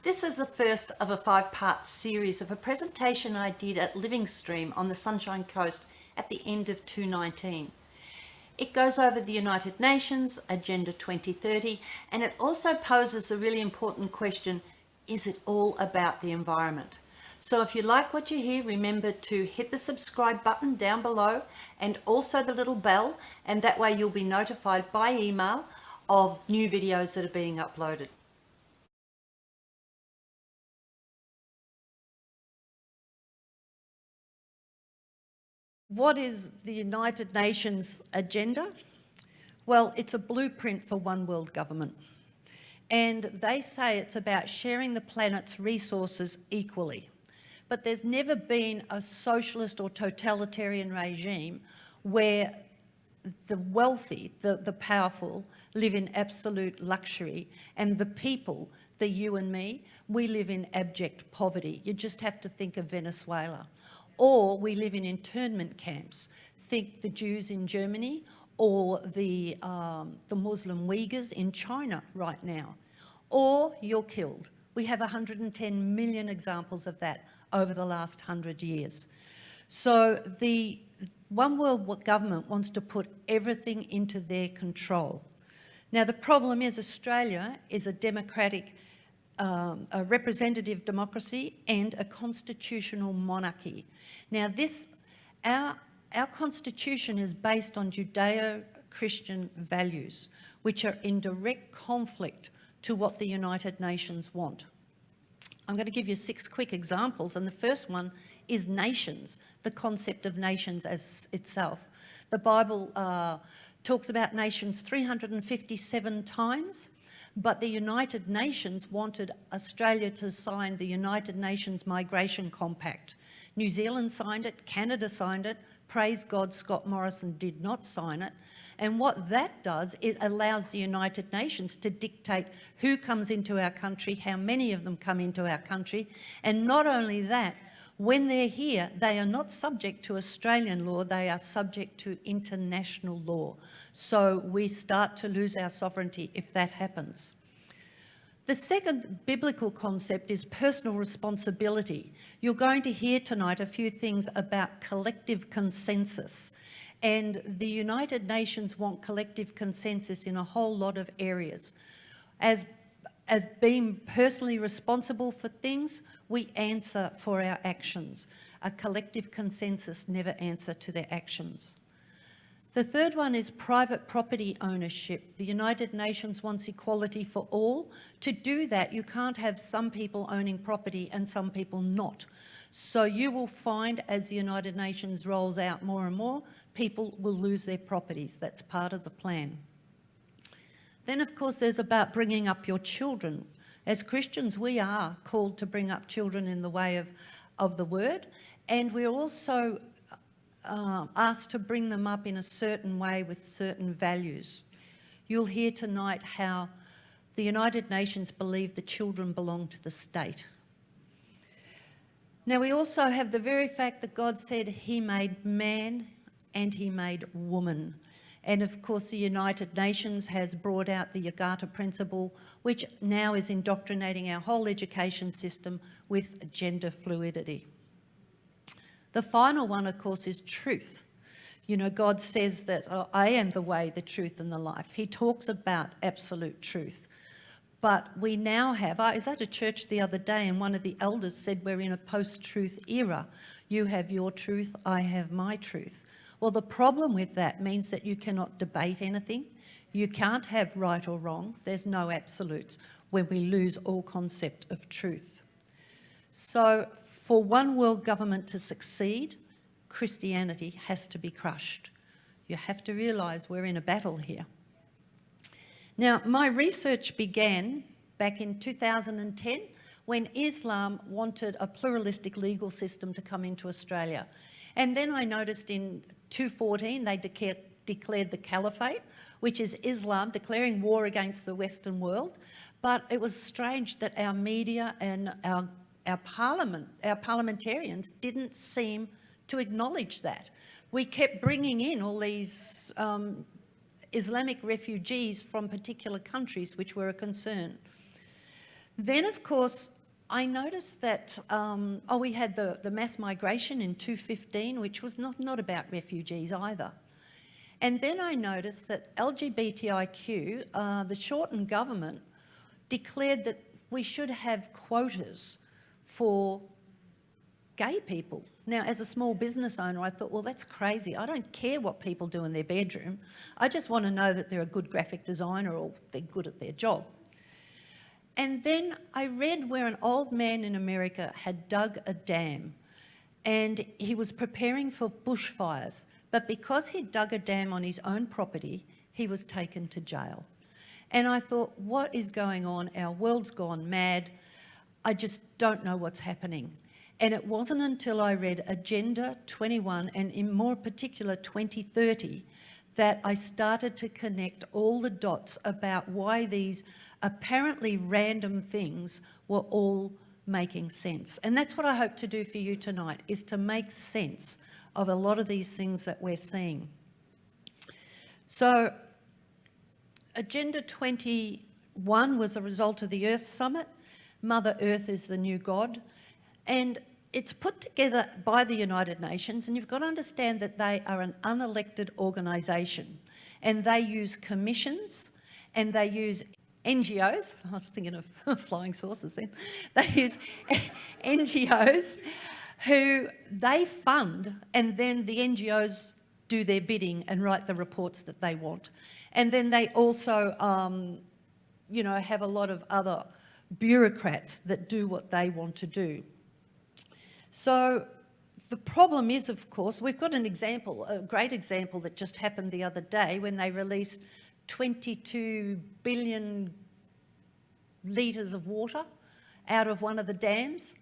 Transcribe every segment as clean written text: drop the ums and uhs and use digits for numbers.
This is the first of a 5-part series of a presentation I did at Livingstream on the Sunshine Coast at the end of 2019. It goes over the United Nations, Agenda 2030, and it also poses a really important question: is it all about the environment? So if you like what you hear, remember to hit the subscribe button down below and also the little bell, and that way you'll be notified by email of new videos that are being uploaded. What is the United Nations agenda? Well, it's a blueprint for one world government. And they say it's about sharing the planet's resources equally. But there's never been a socialist or totalitarian regime where the wealthy, the powerful, live in absolute luxury, and the people, you and me, we live in abject poverty. You just have to think of Venezuela. Or we live in internment camps. Think the Jews in Germany or the Muslim Uyghurs in China right now. Or you're killed. We have 110 million examples of that over the last 100 years. So the One World Government wants to put everything into their control. Now the problem is Australia is a democratic, a representative democracy and a constitutional monarchy. Now our constitution is based on Judeo-Christian values, which are in direct conflict to what the United Nations want. I'm going to give you 6 quick examples, and the first one is nations, the concept of nations as itself. The Bible talks about nations 357 times, but the United Nations wanted Australia to sign the United Nations Migration Compact. New Zealand signed it, Canada signed it, praise God Scott Morrison did not sign it. And what that does, it allows the United Nations to dictate who comes into our country, how many of them come into our country. And not only that, when they're here, they are not subject to Australian law, they are subject to international law. So we start to lose our sovereignty if that happens. The second biblical concept is personal responsibility. You're going to hear tonight a few things about collective consensus. And the United Nations want collective consensus in a whole lot of areas. As being personally responsible for things, we answer for our actions. A collective consensus never answer to their actions. The third one is private property ownership. The United Nations wants equality for all. To do that, you can't have some people owning property and some people not. So you will find, as the United Nations rolls out more and more, people will lose their properties. That's part of the plan. Then, of course, there's about bringing up your children. As Christians, we are called to bring up children in the way of the Word, and we're also asked to bring them up in a certain way with certain values. You'll hear tonight how the United Nations believe the children belong to the state. Now we also have the very fact that God said He made man and He made woman. And of course the United Nations has brought out the Yogyakarta Principle, which now is indoctrinating our whole education system with gender fluidity. The final one, of course, is truth. You know, God says that I am the way, the truth and the life. He talks about absolute truth. But we now have, I was at a church the other day and one of the elders said we're in a post-truth era. You have your truth, I have my truth. Well, the problem with that means that you cannot debate anything. You can't have right or wrong. There's no absolutes when we lose all concept of truth. So for one world government to succeed, Christianity has to be crushed. You have to realise we're in a battle here. Now, my research began back in 2010 when Islam wanted a pluralistic legal system to come into Australia. And then I noticed in 2014 they declared the Caliphate, which is Islam declaring war against the Western world. But it was strange that our media and our parliamentarians didn't seem to acknowledge that. We kept bringing in all these Islamic refugees from particular countries which were a concern. Then, of course, I noticed that, we had the mass migration in 2015, which was not about refugees either. And then I noticed that LGBTIQ, the Shorten government, declared that we should have quotas for gay people. Now, as a small business owner, I thought, well, that's crazy. I don't care what people do in their bedroom. I just want to know that they're a good graphic designer or they're good at their job. And then I read where an old man in America had dug a dam and he was preparing for bushfires. But because he'd dug a dam on his own property, he was taken to jail. And I thought, what is going on? Our world's gone mad. I just don't know what's happening. And it wasn't until I read Agenda 21, and in more particular 2030, that I started to connect all the dots about why these apparently random things were all making sense. And that's what I hope to do for you tonight, is to make sense of a lot of these things that we're seeing. So Agenda 21 was a result of the Earth Summit. Mother Earth is the new God. And it's put together by the United Nations, and you've got to understand that they are an unelected organisation, and they use commissions and they use NGOs. I was thinking of flying saucers then. They use NGOs who they fund, and then the NGOs do their bidding and write the reports that they want. And then they also, have a lot of other bureaucrats that do what they want to do. So the problem is, of course, we've got an example, a great example that just happened the other day when they released 22 billion litres of water out of one of the dams.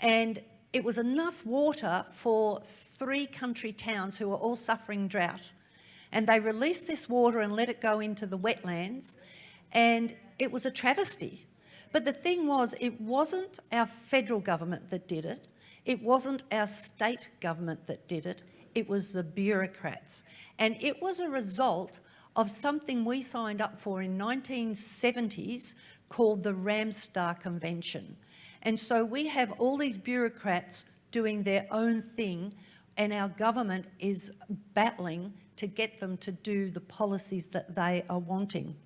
And it was enough water for 3 country towns who were all suffering drought. And they released this water and let it go into the wetlands, and it was a travesty. But the thing was, it wasn't our federal government that did it. It wasn't our state government that did it. It was the bureaucrats. And it was a result of something we signed up for in 1970s called the Ramsar Convention. And so we have all these bureaucrats doing their own thing, and our government is battling to get them to do the policies that they are wanting.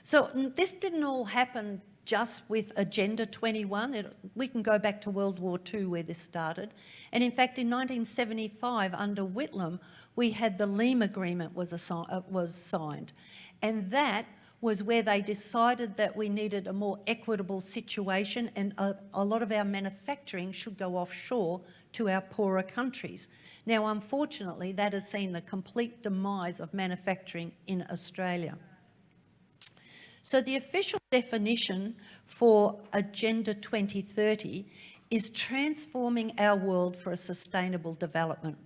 So this didn't all happen just with Agenda 21. We can go back to World War II where this started. And in fact, in 1975, under Whitlam, we had the Lima Agreement was signed. And that was where they decided that we needed a more equitable situation, and a lot of our manufacturing should go offshore to our poorer countries. Now, unfortunately, that has seen the complete demise of manufacturing in Australia. So the official definition for Agenda 2030 is transforming our world for a sustainable development.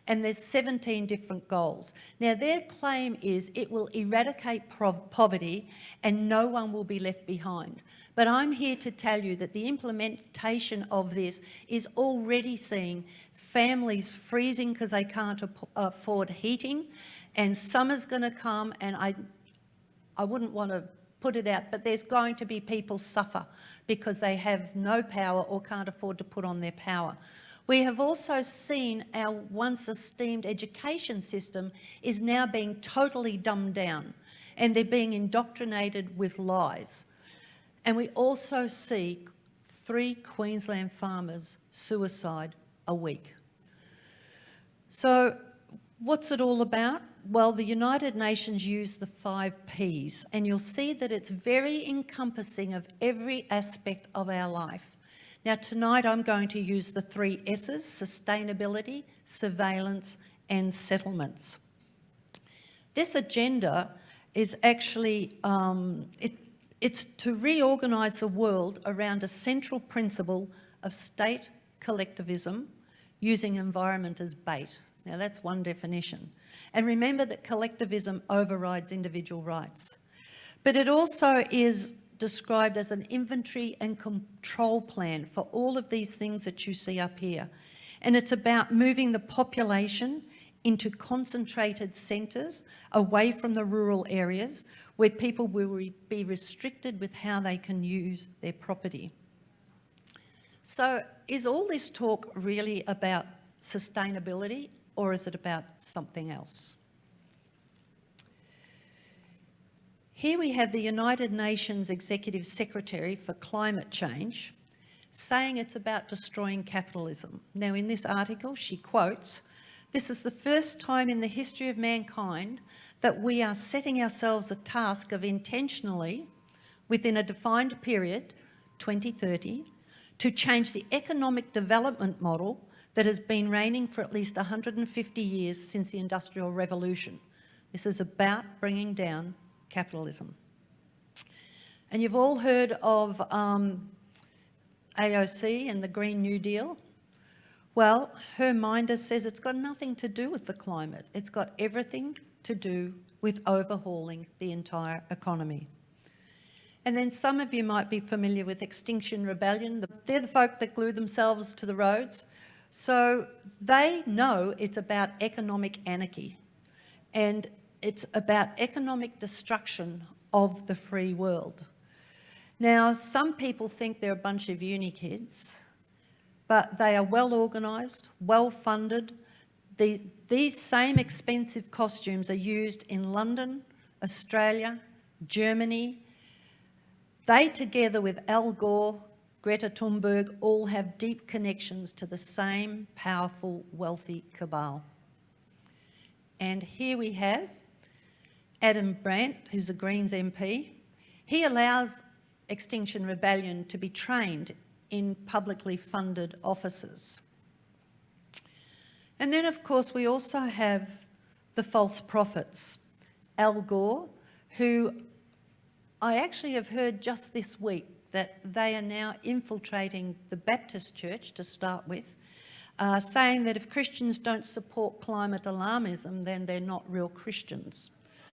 And there's 17 different goals. Now, their claim is it will eradicate poverty and no one will be left behind. But I'm here to tell you that the implementation of this is already seeing families freezing because they can't afford heating, and summer's going to come, and I wouldn't want to put it out, but there's going to be people suffer because they have no power or can't afford to put on their power. We have also seen our once esteemed education system is now being totally dumbed down, and they're being indoctrinated with lies. And we also see 3 Queensland farmers suicide a week. So what's it all about? Well, the United Nations use the 5 Ps, and you'll see that it's very encompassing of every aspect of our life. Now, tonight I'm going to use the 3 S's: sustainability, surveillance, and settlements. This agenda is actually, it's to reorganise the world around a central principle of state collectivism using environment as bait. Now, that's one definition. And remember that collectivism overrides individual rights. But it also is described as an inventory and control plan for all of these things that you see up here. And it's about moving the population into concentrated centres away from the rural areas where people will be restricted with how they can use their property. So is all this talk really about sustainability, or is it about something else? Here we have the United Nations Executive Secretary for Climate Change saying it's about destroying capitalism. Now, in this article, she quotes, "This is the first time in the history of mankind that we are setting ourselves a task of intentionally, within a defined period, 2030, to change the economic development model that has been reigning for at least 150 years since the Industrial Revolution. This is about bringing down capitalism." And you've all heard of AOC and the Green New Deal. Well, her minder says it's got nothing to do with the climate. It's got everything to do with overhauling the entire economy. And then some of you might be familiar with Extinction Rebellion. They're the folk that glue themselves to the roads. So they know it's about economic anarchy, and it's about economic destruction of the free world. Now, some people think they're a bunch of uni kids, but they are well organised, well funded. These same expensive costumes are used in London, Australia, Germany. They, together with Al Gore, Greta Thunberg, all have deep connections to the same powerful, wealthy cabal. And here we have Adam Brandt, who's a Greens MP. He allows Extinction Rebellion to be trained in publicly funded offices. And then, of course, we also have the false prophets. Al Gore, who I actually have heard just this week that they are now infiltrating the Baptist church, to start with, saying that if Christians don't support climate alarmism, then they're not real Christians.